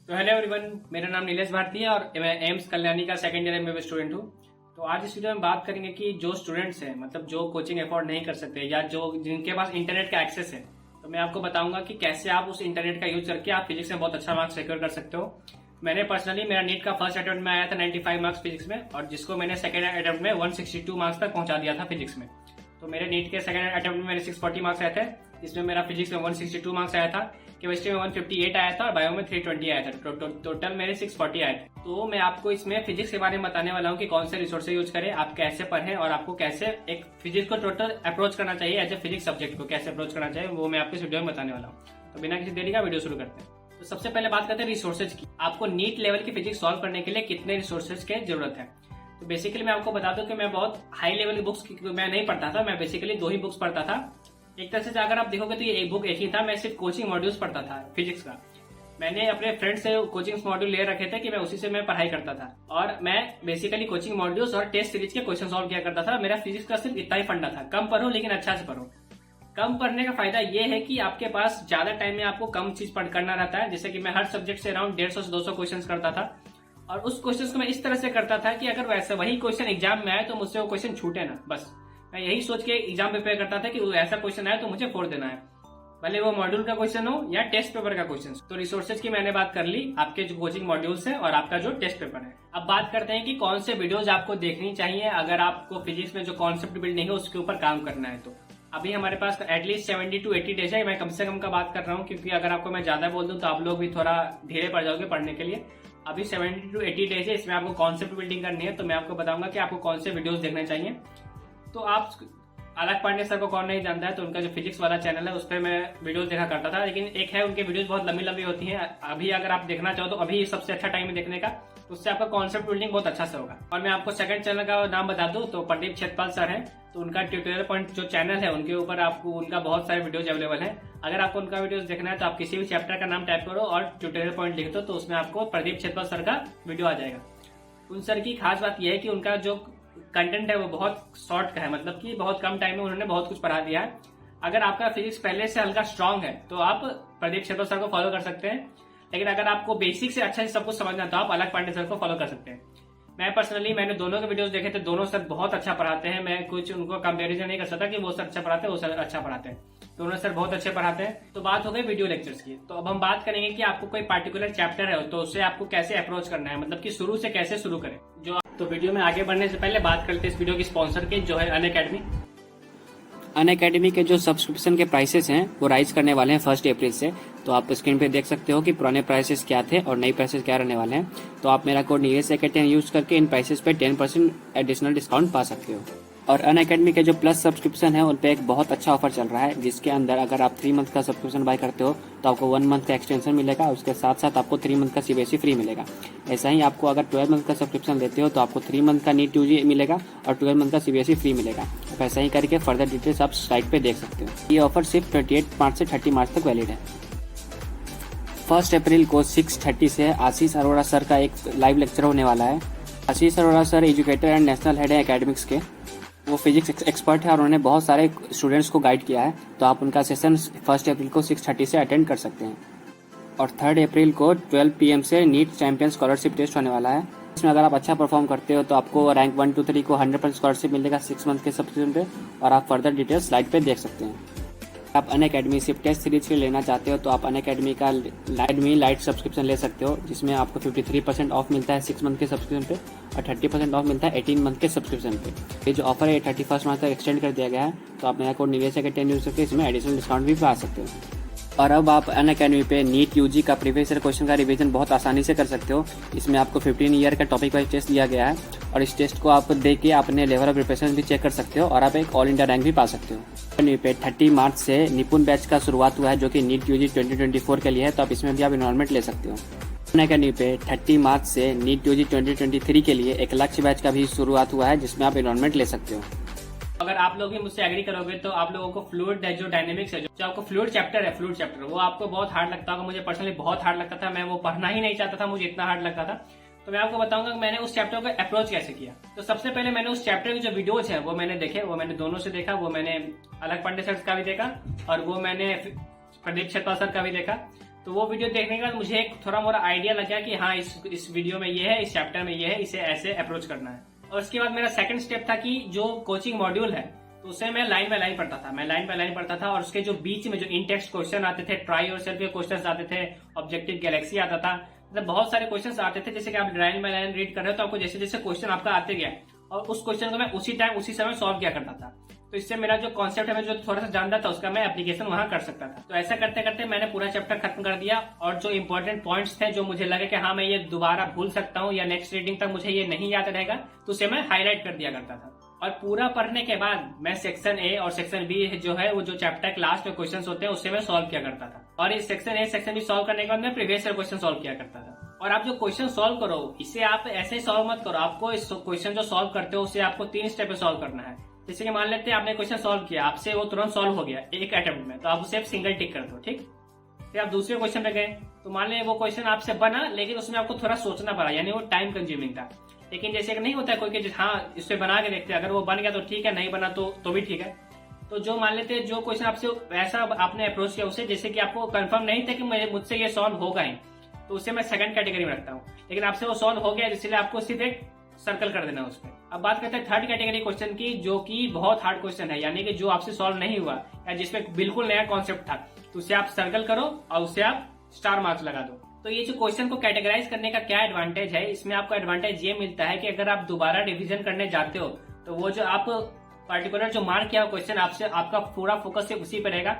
तो hello everyone, मेरा नाम नीलेश भारती है और मैं एम्स कल्याणी का सेकंड ईयर एमबीबीएस स्टूडेंट हूँ। तो आज इस वीडियो में बात करेंगे कि जो स्टूडेंट्स हैं, मतलब जो कोचिंग अफोर्ड नहीं कर सकते या जो जिनके पास इंटरनेट का एक्सेस है, तो मैं आपको बताऊंगा कि कैसे आप उस इंटरनेट का यूज करके आप फिजिक्स में बहुत अच्छा मार्क्स सिक्योर कर सकते हो। मैंने पर्सनली मेरा नीट का फर्स्ट अटेम्प्ट में आया था 95 मार्क्स फिजिक्स में, और जिसको मैंने सेकंड अटेम्प्ट में 162 मार्क्स तक पहुंचा दिया था फिजिक्स में। तो मेरे नीट के सेकंड अटेम्प्ट में मेरे 640 मार्क्स आए थे, इसमें मेरा फिजिक्स में 162 मार्क्स आया था, केमिस्ट्री में 158 आया था और बायो में 320 आया था। टोटल मेरे 640 आए थे। तो मैं आपको इसमें फिजिक्स के बारे में बताने वाला हूँ कि कौन से रिसोर्सेज यूज करें, आप कैसे पढ़ें और आपको कैसे एक फिजिक्स को टोटल अप्रोच करना चाहिए, एज ए फिजिक्स सब्जेक्ट को कैसे अप्रोच करना चाहिए, वो मैं आपको इस वीडियो में बताने वाला हूँ। तो बिना किसी देरी का वीडियो शुरू करते हैं। तो सबसे पहले बात करते हैं रिसोर्सेज की। आपको नीट लेवल की फिजिक्स सॉल्व करने के लिए कितने रिसोर्सेज की जरूरत है। तो बेसिकली मैं आपको बता दूं कि मैं बहुत हाई लेवल की बुक्स मैं नहीं पढ़ता था। मैं बेसिकली 2 ही बुक्स पढ़ता था। एक तरह से अगर आप देखोगे तो ये एक बुक एक ही था। मैं सिर्फ कोचिंग मॉड्यूल्स पढ़ता था फिजिक्स का। मैंने अपने फ्रेंड से कोचिंग मॉड्यूल ले रखे थे कि मैं उसी से मैं पढ़ाई करता था, और मैं बेसिकली कोचिंग मॉड्यूल्स और टेस्ट सीरीज के क्वेश्चन सॉल्व किया करता था। मेरा फिजिक्स का सिर्फ इतना ही फंडा था, कम पढ़ो लेकिन अच्छा से पढ़ो। कम पढ़ने का फायदा ये है कि आपके पास ज्यादा टाइम में आपको कम चीज करना रहता है। जैसे कि मैं हर सब्जेक्ट से अराउंड 150 से 200 क्वेश्चन करता था, और उस क्वेश्चन को मैं इस तरह से करता था कि अगर वैसे वही क्वेश्चन एग्जाम में आए तो मुझसे वो क्वेश्चन छूटे ना। बस मैं यही सोच के एग्जाम प्रिपेयर करता था कि ऐसा क्वेश्चन आए तो मुझे फोड़ देना है, भले वो मॉड्यूल का क्वेश्चन हो या टेस्ट पेपर का क्वेश्चन। तो रिसोर्सेज की मैंने बात कर ली, आपके जो कोचिंग मॉड्यूल्स है और आपका जो टेस्ट पेपर है। अब बात करते हैं कि कौन से वीडियोज आपको देखनी चाहिए अगर आपको फिजिक्स में जो कॉन्सेप्ट बिल्ड नहीं है उसके ऊपर काम करना है। तो अभी हमारे पास एटलीस्ट 70 to 80 डेज है। मैं कम से कम का बात कर रहा हूँ, क्योंकि अगर आपको मैं ज्यादा बोल दूं तो आप लोग भी थोड़ा धीरे पड़ जाओगे पढ़ने के लिए। अभी 70 to 80 डेज है, इसमें आपको कॉन्सेप्ट बिल्डिंग करनी है। तो मैं आपको बताऊंगा कि आपको कौन से वीडियोस देखने चाहिए। तो आप अलग पांडे सर को कौन नहीं जानता है, तो उनका जो फिजिक्स वाला चैनल है उस पर मैं वीडियोस देखा करता था। लेकिन एक है, उनके वीडियोस बहुत लंबी लंबी होती हैं। अभी अगर आप देखना चाहो तो अभी सबसे अच्छा टाइम है देखने का, उससे आपका कॉन्सेप्ट बिल्डिंग बहुत अच्छा से होगा। और मैं आपको सेकंड चैनल का नाम बता दूं तो प्रदीप छेतपाल सर है। तो उनका ट्यूटोरियल पॉइंट जो चैनल है उनके ऊपर आपको उनका बहुत सारे वीडियोज अवेलेबल है। अगर आपको उनका वीडियोस देखना है तो आप किसी भी चैप्टर का नाम टाइप करो और ट्यूटोरियल पॉइंट लिख दो, तो उसमें आपको प्रदीप छेतपाल सर का वीडियो आ जाएगा। उन सर की खास बात यह है कि उनका जो कंटेंट है वो बहुत शॉर्ट का है, मतलब कि बहुत कम टाइम में उन्होंने बहुत कुछ पढ़ा दिया है। अगर आपका फिजिक्स पहले से हल्का स्ट्रांग है तो आप प्रदीप छेतपाल सर को फॉलो कर सकते हैं। लेकिन अगर आपको बेसिक से अच्छा से सब कुछ समझना है तो आप अलग पांडे सर को फॉलो कर सकते हैं। मैंने दोनों के वीडियोस देखे थे, दोनों सर बहुत अच्छा पढ़ाते हैं। मैं कुछ उनको कंपैरिजन नहीं कर सकता कि वो सर अच्छा पढ़ाते हैं वो सर अच्छा पढ़ाते हैं। दोनों सर बहुत अच्छे पढ़ाते हैं। तो बात हो गई वीडियो लेक्चर्स की। तो अब हम बात करेंगे कि आपको कोई पार्टिकुलर चैप्टर है तो उससे आपको कैसे अप्रोच करना है, मतलब कि शुरू से कैसे शुरू करें। तो वीडियो में आगे बढ़ने से पहले बात करते हैं इस वीडियो की स्पॉन्सर की, जो है अनअकैडमी। अनअकैडमी के जो सब्सक्रिप्शन के प्राइसेस हैं वो राइज करने वाले हैं 1 अप्रैल से। तो आप स्क्रीन पे देख सकते हो कि पुराने प्राइसेस क्या थे और नए प्राइसेस क्या रहने वाले हैं। तो आप मेरा कोड नीलेश AK10 यूज करके इन प्राइसेस पे 10% एडिशनल डिस्काउंट पा सकते हो। और अनअकैडमी के जो प्लस सब्सक्रिप्शन है उन पे एक बहुत अच्छा ऑफर चल रहा है, जिसके अंदर अगर आप 3 मंथ का सब्सक्रिप्शन बाय करते हो तो आपको 1 मंथ का एक्सटेंशन मिलेगा, उसके साथ साथ आपको 3 मंथ का CBSE फ्री मिलेगा। ऐसा ही आपको अगर 12 मंथ का सब्सक्रिप्शन लेते हो तो आपको 3 मंथ का नीट UG मिलेगा और 12 मंथ का CBSE फ्री मिलेगा। तो ऐसा ही करके फर्दर डिटेल्स आप साइट पे देख सकते हो। ये ऑफर सिर्फ 28 मार्च से 30 मार्च तक वैलिड है। 1 अप्रैल को 6:30 से आशीष अरोड़ा सर का एक लाइव लेक्चर होने वाला है। Ashish Arora sir educator and national head है एकेडमिक्स के। वो फिजिक्स एक्सपर्ट है और उन्होंने बहुत सारे स्टूडेंट्स को गाइड किया है। तो आप उनका सेशन 1 अप्रैल को 6:30 से अटेंड कर सकते हैं। और 3 अप्रैल को 12 PM से नीट चैंपियन स्कॉलरशिप टेस्ट होने वाला है। इसमें अगर आप अच्छा परफॉर्म करते हो तो आपको रैंक 1 2 3 को 100% स्कॉलरशिप मिलेगा 6 मंथ के सब्सक्रिप्शन पे, और आप फर्दर डिटेल्स स्लाइड पे देख सकते हैं। आप अनअकैडमी सिर्फ टेस्ट सीरीज के लेना चाहते हो तो आप अनअकैडमी का लाइट सब्सक्रिप्शन ले सकते हो, जिसमें आपको 53% ऑफ मिलता है 6 मंथ के सब्सक्रिप्शन पे और 30% ऑफ मिलता है 18 मंथ के सब्सक्रिप्शन पे। ये जो ऑफर है 31 मार्च तक एक्सटेंड कर दिया गया है। तो आप मेरा कोड नीलेश AK10 यूज करके इसमें एडिशनल डिस्काउंट भी पा सकते हो। और अब आप अनअकैडमी पे नीट UG का प्रीवियस ईयर क्वेश्चन का रिवीजन बहुत आसानी से कर सकते हो। इसमें आपको 15 ईयर का टॉपिक वाइज टेस्ट दिया गया है, और इस टेस्ट को आप देख के अपने लेवल ऑफ प्रिपरेशन भी चेक कर सकते हो और आप एक ऑल इंडिया रैंक भी पा सकते हो। अनअकैडमी पे 30 मार्च से निपुण बैच का शुरुआत हुआ है, जो कि नीट UG 2024 के लिए है। तो आप इसमें भी आप इनरोलमेंट ले सकते हो। अनअकैडमी पे 30 मार्च से नीट UG 2023 के लिए एक लक्ष्य बैच का भी शुरुआत हुआ है, जिसमें आप इनरोलमेंट ले सकते हो। अगर आप लोग भी मुझसे एग्री करोगे तो आप लोगों को फ्लूइड जो डायनेमिक्स है, जो आपको फ्लूइड चैप्टर वो आपको बहुत हार्ड लगता होगा। मुझे पर्सनली बहुत हार्ड लगता था, मैं वो पढ़ना ही नहीं चाहता था, मुझे इतना हार्ड लगता था। तो मैं आपको बताऊंगा कि मैंने उस चैप्टर को अप्रोच कैसे किया। तो सबसे पहले मैंने उस चैप्टर की जो वीडियोज है वो मैंने देखे, वो मैंने दोनों से देखा। वो मैंने अलग पांडे सर का भी देखा और वो मैंने प्रदीप छेतपाल सर का भी देखा। तो वो वीडियो देखने के बाद मुझे एक थोड़ा मोरा आइडिया लगा कि हाँ इस वीडियो में ये है, इस चैप्टर में ये है, इसे ऐसे अप्रोच करना है। और उसके बाद मेरा सेकंड स्टेप था कि जो कोचिंग मॉड्यूल है तो उसे मैं लाइन बाय लाइन पढ़ता था, मैं लाइन बाय लाइन पढ़ता था। और उसके जो बीच में जो इन टेक्स्ट क्वेश्चन आते थे, ट्राई योरसेल्फ के क्वेश्चन आते थे, ऑब्जेक्टिव गैलेक्सी आता था, मतलब बहुत सारे क्वेश्चन आते थे। जैसे कि आप लाइन बाय लाइन रीड कर रहे हो तो आपको जैसे जैसे क्वेश्चन आपका आते गया और उस क्वेश्चन को मैं उसी टाइम उसी समय सॉल्व किया करता था। तो इससे मेरा जो कॉन्सेप्ट है, मैं जो थोड़ा सा जानता था उसका मैं एप्लीकेशन वहां कर सकता था। तो ऐसा करते करते मैंने पूरा चैप्टर खत्म कर दिया। और जो इंपॉर्टेंट पॉइंट्स थे जो मुझे लगे कि हाँ मैं ये दोबारा भूल सकता हूँ या नेक्स्ट रीडिंग तक मुझे ये नहीं याद रहेगा, तो उसे मैं हाईलाइट कर दिया करता था। और पूरा पढ़ने के बाद मैं सेक्शन ए और सेक्शन बी जो है, वो जो चैप्टर के लास्ट में क्वेश्चन होते हैं उससे मैं सॉल्व किया करता था। और इस section A section B solve करने के बाद मैं प्रीवियस ईयर क्वेश्चन सॉल्व किया करता था। और आप जो क्वेश्चन सॉल्व करो इसे आप ऐसे ही सॉल्व मत करो, आपको इस क्वेश्चन जो सॉल्व करते हो उसे आपको 3 स्टेप में सॉल्व करना है। जैसे कि मान लेते हैं आपने क्वेश्चन सॉल्व किया, आपसे वो तुरंत सॉल्व हो गया एक अटेम्प्ट में, तो आप उसे सिंगल टिक कर दो, ठीक। फिर आप दूसरे क्वेश्चन पे गए तो मान लें वो क्वेश्चन आपसे बना लेकिन उसमें आपको थोड़ा सोचना पड़ा, यानी वो टाइम कंज्यूमिंग था। लेकिन जैसे कि नहीं होता है कोई कि हाँ इससे बना के देखते हैं, अगर वो बन गया तो ठीक है, नहीं बना तो भी ठीक है। तो जो मान लेते हैं जो क्वेश्चन आपसे ऐसा आपने अप्रोच किया उसे, जैसे कि आपको कंफर्म नहीं था कि मुझसे ये सॉल्व होगा ही, तो उसे मैं सेकंड कैटेगरी में रखता हूँ। लेकिन आपसे वो सॉल्व हो गया इसलिए आपको सिर्फ एक सर्कल कर देना उस पर। अब बात करते हैं थर्ड कैटेगरी क्वेश्चन की, जो कि बहुत हार्ड क्वेश्चन है, यानी कि जो आपसे सॉल्व नहीं हुआ या जिसमें बिल्कुल नया कॉन्सेप्ट था, तो उसे आप सर्कल करो और उसे आप स्टार मार्क्स लगा दो। तो ये जो क्वेश्चन को कैटेगराइज करने का क्या एडवांटेज है, इसमें आपको एडवांटेज ये मिलता है कि अगर आप दोबारा रिवीजन करने जाते हो तो वो जो आप पर्टिकुलर जो मार्क किया क्वेश्चन आपसे, आपका पूरा फोकस सिर्फ उसी पर रहेगा,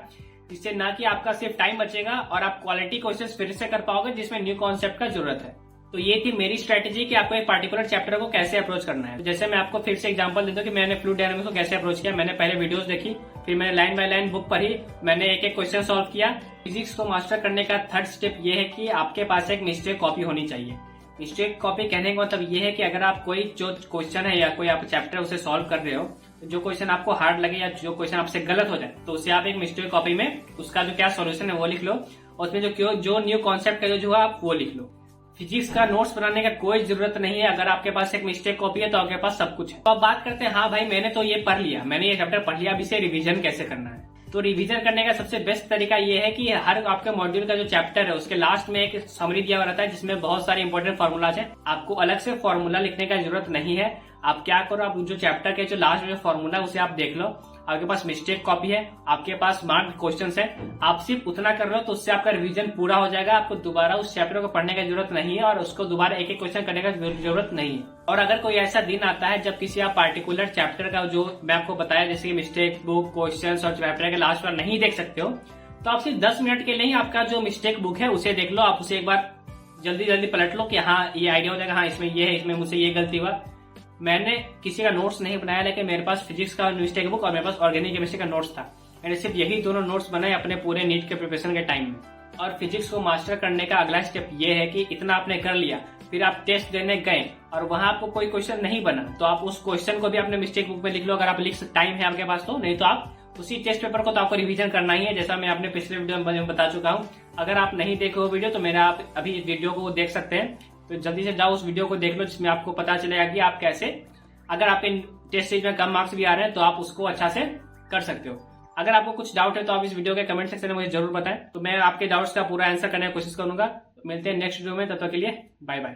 जिससे ना कि आपका सिर्फ टाइम बचेगा और आप क्वालिटी क्वेश्चन फिर से कर पाओगे जिसमें न्यू कॉन्सेप्ट का जरूरत है। तो ये थी मेरी स्ट्रेटेजी कि आपको एक पर्टिकुलर चैप्टर को कैसे अप्रोच करना है। तो जैसे मैं आपको फिर से एग्जांपल दे दूं कि मैंने फ्लूइड डायनामिक्स को कैसे अप्रोच किया। मैंने पहले वीडियोस देखी, फिर मैंने लाइन बाय लाइन बुक पढ़ी, मैंने एक एक क्वेश्चन सॉल्व किया। फिजिक्स को मास्टर करने का थर्ड स्टेप ये है कि आपके पास एक मिस्टेक कॉपी होनी चाहिए। मिस्टेक कॉपी कहने का मतलब ये है कि अगर आप कोई जो क्वेश्चन है या कोई आप चैप्टर उसे सॉल्व कर रहे हो, तो जो क्वेश्चन आपको हार्ड लगे या जो क्वेश्चन आपसे गलत हो जाए, तो उसे आप एक मिस्टेक कॉपी में उसका जो क्या सोल्यूशन है वो लिख लो और उसमें जो न्यू कॉन्सेप्ट है जो आप वो लिख लो। फिजिक्स का नोट्स बनाने का कोई जरूरत नहीं है, अगर आपके पास एक मिस्टेक कॉपी है तो आपके पास सब कुछ है। तो अब बात करते हैं, हाँ भाई मैंने तो ये पढ़ लिया, मैंने ये चैप्टर पढ़ लिया, अब इसे रिवीजन कैसे करना है। तो रिवीजन करने का सबसे बेस्ट तरीका ये है कि हर आपके मॉड्यूल का जो चैप्टर है उसके लास्ट में एक समरी दिया हुआ रहता है जिसमें बहुत सारे इंपॉर्टेंट फॉर्मूलाज है। आपको अलग से फॉर्मूला लिखने का जरूरत नहीं है। आप क्या करो, आप जो चैप्टर के जो लास्ट में फॉर्मूला है उसे आप देख लो, आपके पास मिस्टेक कॉपी है, आपके पास मार्क क्वेश्चंस है, आप सिर्फ उतना कर रहे हो तो उससे आपका रिवीजन पूरा हो जाएगा। आपको दोबारा उस चैप्टर को पढ़ने की जरूरत नहीं है और उसको दोबारा एक एक क्वेश्चन करने का जरूरत नहीं है। और अगर कोई ऐसा दिन आता है जब किसी आप पार्टिकुलर चैप्टर का जो मैं आपको बताया जैसे मिस्टेक बुक, क्वेश्चन और चैप्टर के लास्ट पर नहीं देख सकते हो, तो आप सिर्फ 10 मिनट के लिए ही आपका जो मिस्टेक बुक है उसे देख लो। आप उसे एक बार जल्दी जल्दी पलट लो कि हाँ ये आइडिया हो जाएगा, हाँ इसमें ये है, इसमें मुझसे ये गलती हुआ। मैंने किसी का नोट्स नहीं बनाया, लेकिन मेरे पास फिजिक्स का मिस्टेक बुक और मेरे पास ऑर्गेनिक केमिस्ट्री का नोट्स था। मैंने सिर्फ यही दोनों नोट्स बनाए अपने पूरे नीट के प्रिपरेशन के टाइम में। और फिजिक्स को मास्टर करने का अगला स्टेप ये है कि इतना आपने कर लिया, फिर आप टेस्ट देने गए और वहां आपको कोई क्वेश्चन नहीं बना तो आप उस क्वेश्चन को भी अपने मिस्टेक बुक में लिख लो, अगर आप लिख टाइम है आपके पास तो। नहीं तो आप उसी टेस्ट पेपर को तो आपको रिवीजन करना ही है, जैसा मैं अपने पिछले वीडियो में बता चुका हूँ। अगर आप नहीं देखे वो वीडियो तो मेरा आप अभी इस वीडियो को देख सकते हैं, तो जल्दी से जाओ उस वीडियो को देख लो जिसमें आपको पता चलेगा कि आप कैसे, अगर आप इन टेस्ट सीरीज में कम मार्क्स भी आ रहे हैं तो आप उसको अच्छा से कर सकते हो। अगर आपको कुछ डाउट है तो आप इस वीडियो के कमेंट सेक्शन में मुझे जरूर बताएं, तो मैं आपके डाउट्स का पूरा आंसर करने की कोशिश करूंगा। मिलते हैं नेक्स्ट वीडियो में, तब तक के लिए बाय बाय।